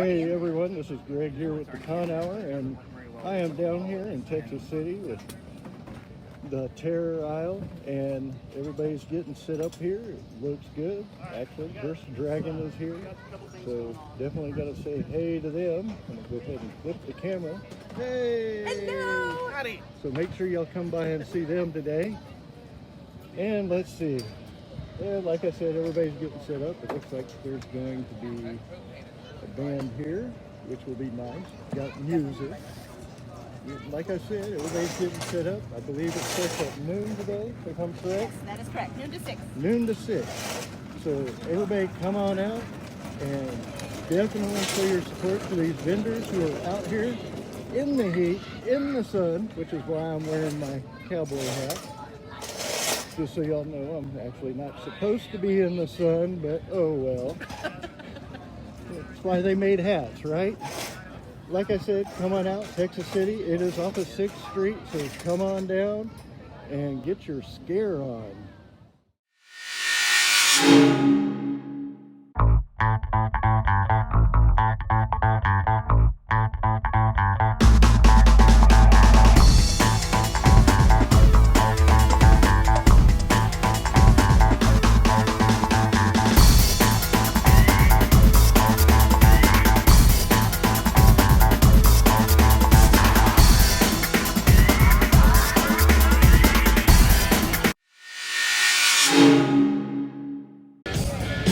Hey everyone, this is Greg here with the Con Hour, and I am down here in Texas City with the Terror Isle, and everybody's getting set up here. It looks good. Actually, Verse Dragon is here, so definitely got to say hey to them. I'm going to go ahead and flip the camera. Hey! Hello! Howdy! So make sure y'all come by and see them today. And let's see. Yeah, like I said, everybody's getting set up. It looks like there's going to be a band here, which will be nice. Got music. Like I said, everybody's getting set up. I believe it starts at noon today, if I'm correct. Yes, that is correct. Noon to 6. Noon to 6. So everybody come on out and definitely show your support for these vendors who are out here in the heat, in the sun, which is why I'm wearing my cowboy hat. Just so y'all know, I'm actually not supposed to be in the sun, but oh well. That's why they made hats, right? Like I said, come on out, Texas City. It is off of 6th Street, so come on down and get your scare on.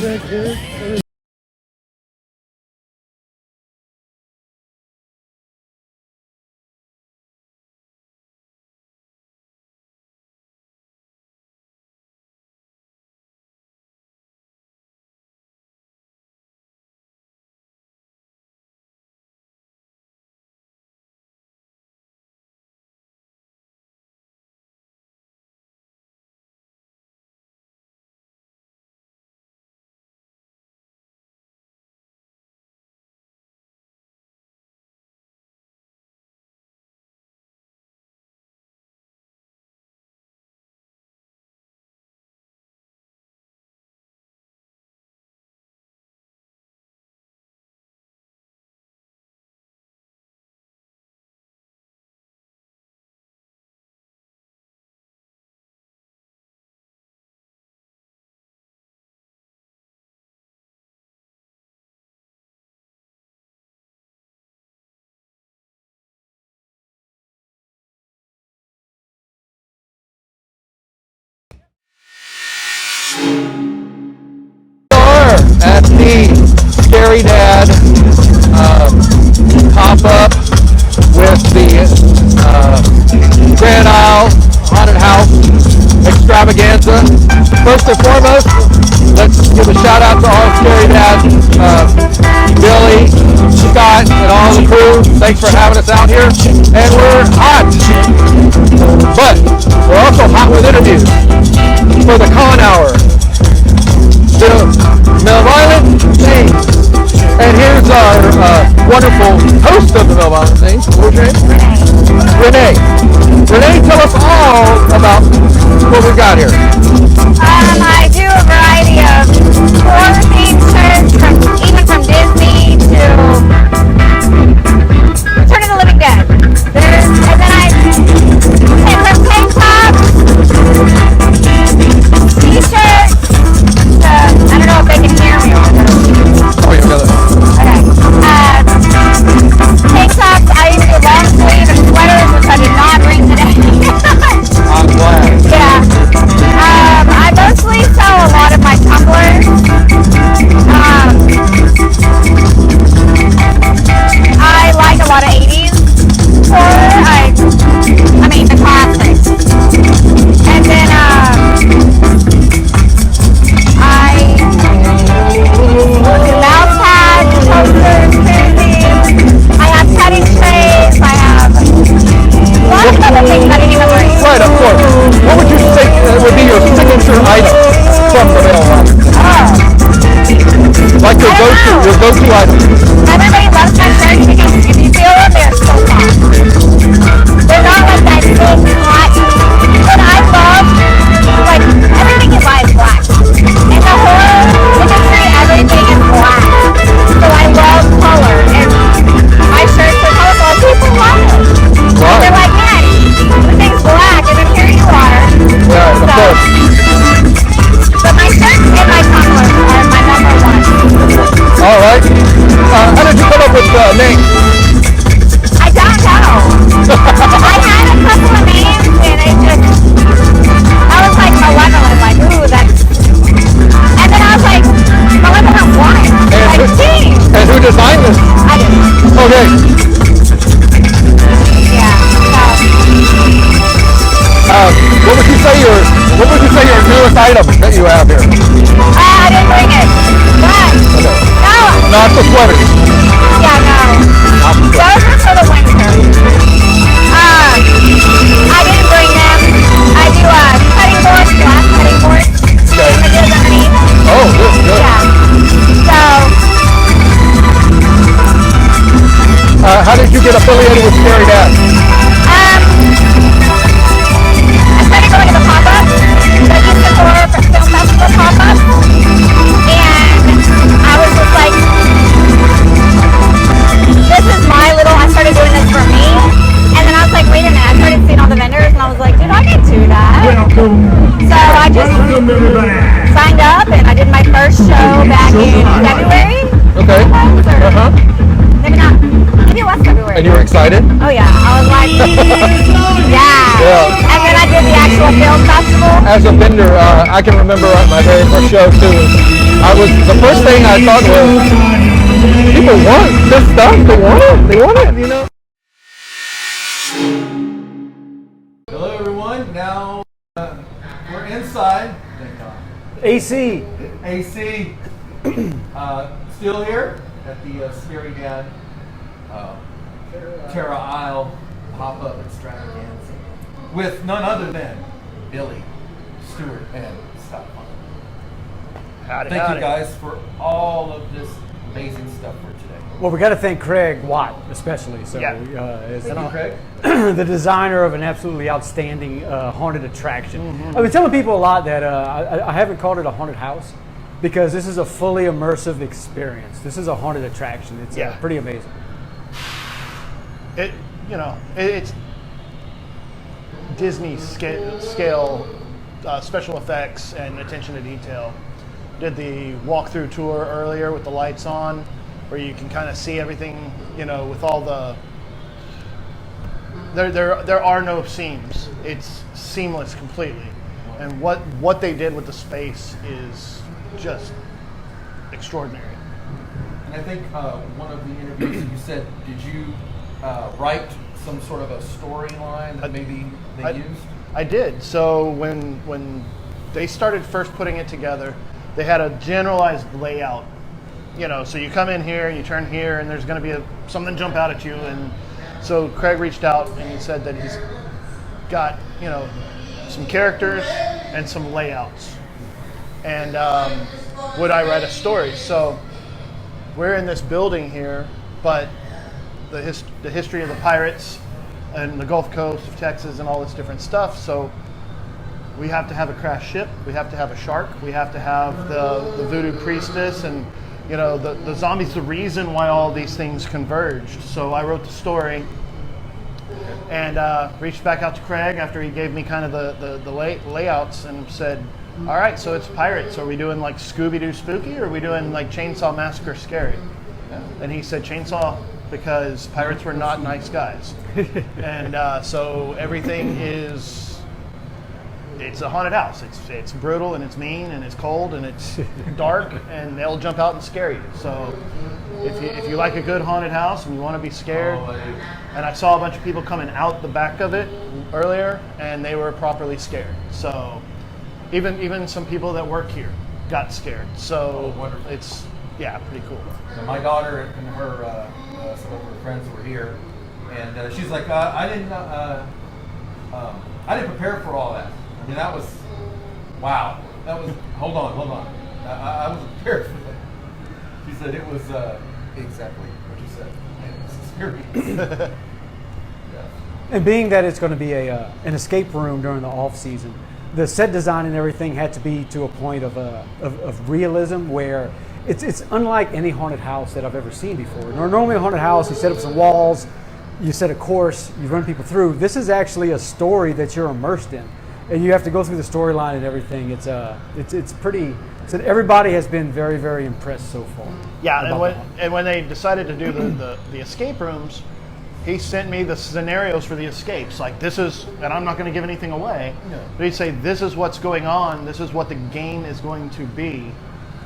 Right here. At the Scary Dad pop-up with the Grand Isle Haunted House extravaganza. First and foremost, let's give a shout out to all Scary Dads, Billy, Scott, and all the crew. Thanks for having us out here. And we're hot, but we're also hot with interviews for the Con Hour. Malevolent Things. And here's our wonderful host of the Malevolent Things. What's your name? Renee. Renee, tell us all about what we got here. I do a variety of horror-themed shirts, even from Disney to Return of the Living Dead. And then I take from tank tops, t-shirts. I don't know if they can hear me or not. Oh, yeah, got it. Okay. Tank tops, I even do long sleeve and sweaters, which I did not bring today. I'm glad. Yeah. I mostly sell a lot of my tumblers. I like a lot of 80s horror. I mean the classics. And then I do mouse pads, posters, koozies. I have cutting trays. I have lots of other things I didn't even bring. Right, of course. What would you say would be your signature item from the Malevolent? Like your go-to item? Everybody loves my shirts because if you feel them, they're so soft. They're not like that big hot. But I love, like, everything you buy is black. In the horror industry, everything is black. So I love color. design this? I did. Okay. Yeah. What would you say your newest item that you have here? I didn't bring it. But no. Not the sweaters. Yeah, no. Those are for the winter. I didn't bring them. I do cutting boards, glass cutting boards. Okay. Images underneath. Oh, good. Yeah. So. How did you get affiliated with Scary Dad? I started going to the pop-up, the Houston Horror Film Festival pop-up, and I was just like, this is my little, I started doing this for me, and then I was like, wait a minute, I started seeing all the vendors, and I was like, dude, I can do that. So I just signed up, and I did my first show back in February. Okay. Maybe not, maybe it was February. And you were excited? Oh yeah, I was like, yeah. And then I did the actual film festival. As a vendor, I can remember my very first show too. The first thing I thought was, people want this stuff. They want it, you know. Hello everyone. Now we're inside. Thank God. AC. AC. Still here at the Scary Dad Terra Isle pop-up extravaganza with none other than Billy Stewart and Scott Funk. Thank you guys for all of this amazing stuff for today. Well, we got to thank Craig Watt, especially. So, Yeah. as Thank you, Craig. the designer of an absolutely outstanding haunted attraction. I've been telling people a lot that I haven't called it a haunted house because this is a fully immersive experience. This is a haunted attraction. It's pretty amazing. It's Disney scale special effects and attention to detail. Did the walkthrough tour earlier with the lights on, where you can kind of see everything, with all the. There are no seams. It's seamless completely, and what they did with the space is just extraordinary. And I think one of the interviews you said, did you write some sort of a storyline that maybe they used? I did. So when they started first putting it together, they had a generalized layout. So you come in here, you turn here, and there's going to be something jump out at you. And so Craig reached out and he said that he's got some characters and some layouts. And would I write a story? So we're in this building here, but the history of the pirates and the Gulf Coast of Texas and all this different stuff. So we have to have a crashed ship. We have to have a shark. We have to have the voodoo priestess and the zombies. The reason why all these things converged. So I wrote the story and reached back out to Craig after he gave me kind of the layouts and said, all right, so it's pirates. Are we doing like Scooby-Doo spooky or are we doing like Chainsaw Massacre scary? And he said Chainsaw because pirates were not nice guys. And so everything it's a haunted house. It's brutal and it's mean and it's cold and it's dark and they'll jump out and scare you. So if you like a good haunted house and you want to be scared, and I saw a bunch of people coming out the back of it earlier and they were properly scared. So even some people that work here got scared. So it's pretty cool. So my daughter and her some of her friends were here, and she's like, I didn't prepare for all that. I mean, that was wow. That was hold on. I wasn't prepared for that. She said it was exactly what you said. It was experience. And being that it's going to be an escape room during the off season, the set design and everything had to be to a point of realism where it's unlike any haunted house that I've ever seen before. Normally a haunted house, you set up some walls, you set a course, you run people through. This is actually a story that you're immersed in, and you have to go through the storyline and everything. It's pretty. So everybody has been very, very impressed so far. Yeah, and when they decided to do the escape rooms, he sent me the scenarios for the escapes. Like this is, and I'm not going to give anything away, but he'd say this is what's going on. This is what the game is going to be.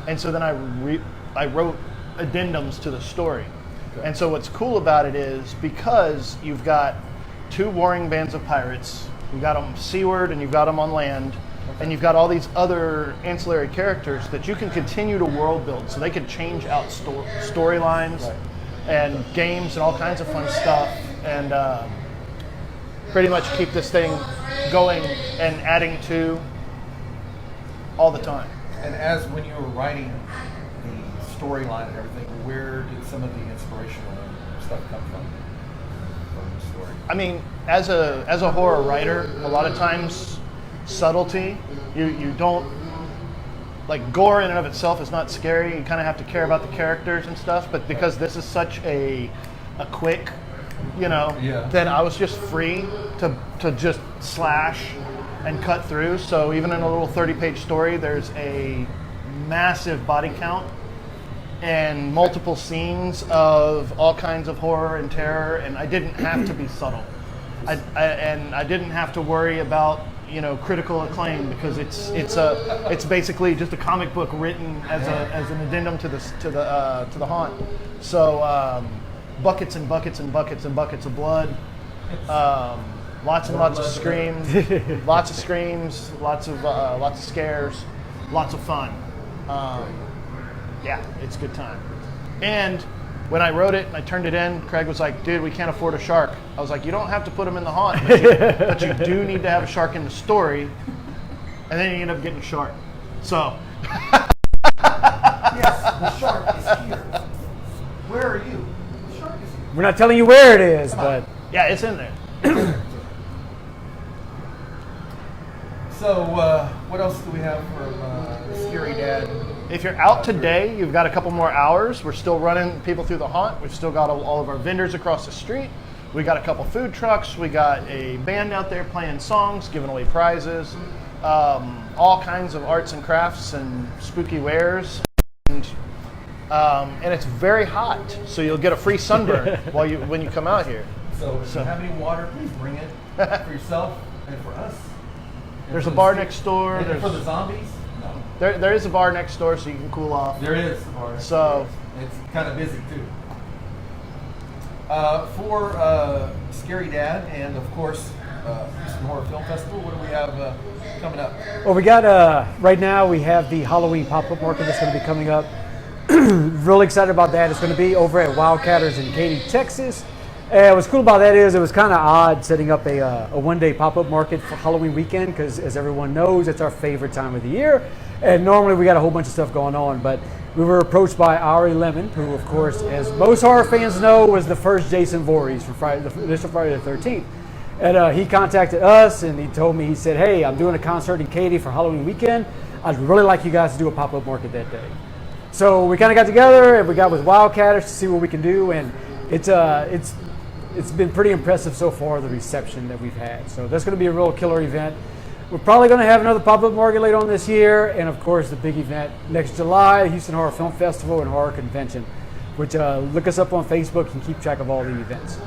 And so then I wrote addendums to the story. And so what's cool about it is because you've got two warring bands of pirates, you've got them seaward and you've got them on land, and you've got all these other ancillary characters that you can continue to world build. So they can change out storylines and games and all kinds of fun stuff, and pretty much keep this thing going and adding to all the time. And as when you were writing the storyline and everything, where did some of the inspirational stuff come from the story? I mean, as a horror writer, a lot of times subtlety, you don't, like, gore in and of itself is not scary. You kind of have to care about the characters and stuff, but because this is such a quick, then I was just free to just slash and cut through. So even in a little 30-page story, there's a massive body count and multiple scenes of all kinds of horror and terror, and I didn't have to be subtle. I didn't have to worry about critical acclaim, because it's basically just a comic book written as an addendum to the haunt. So buckets and buckets and buckets and buckets of blood, lots and lots of screams, lots of screams, lots of scares, lots of fun. Yeah, it's a good time. And when I wrote it and I turned it in, Craig was like, "Dude, we can't afford a shark." I was like, "You don't have to put him in the haunt, but you do need to have a shark in the story." And then you end up getting a shark. So. Yes, the shark is here. Where are you? The shark is here. We're not telling you where it is, but Yeah, it's in there. So, what else do we have from Scary Dad? If you're out today, you've got a couple more hours. We're still running people through the haunt. We've still got all of our vendors across the street. We got a couple food trucks. We got a band out there playing songs, giving away prizes, all kinds of arts and crafts and spooky wares. And it's very hot, so you'll get a free sunburn when you come out here. So, if you have any water, please bring it for yourself and for us. And There's for a the bar street- next door. And There's for the zombies? No. there is a bar next door, so you can cool off. There is a bar. So it's kind of busy too. For Scary Dad and of course Houston Horror Film Festival, what do we have coming up? well, we got right now we have the Halloween pop-up market that's going to be coming up. Really excited about that. It's going to be over at Wildcatters in Katy, Texas. What's cool about that is it was kind of odd setting up a one-day pop-up market for Halloween weekend, because as everyone knows, it's our favorite time of the year, and normally we got a whole bunch of stuff going on, but we were approached by Ari Lemon, who of course, as most horror fans know, was the first Jason Voorhees from initial Friday the 13th. And he contacted us and he told me, he said, "Hey, I'm doing a concert in Katy for Halloween weekend. I'd really like you guys to do a pop-up market that day." So we kind of got together and we got with Wildcatters to see what we can do, and it's been pretty impressive so far, the reception that we've had. So that's going to be a real killer event. We're probably going to have another pop-up market later on this year, and of course the big event next July, Houston Horror Film Festival and Horror Convention, which look us up on Facebook and keep track of all the events.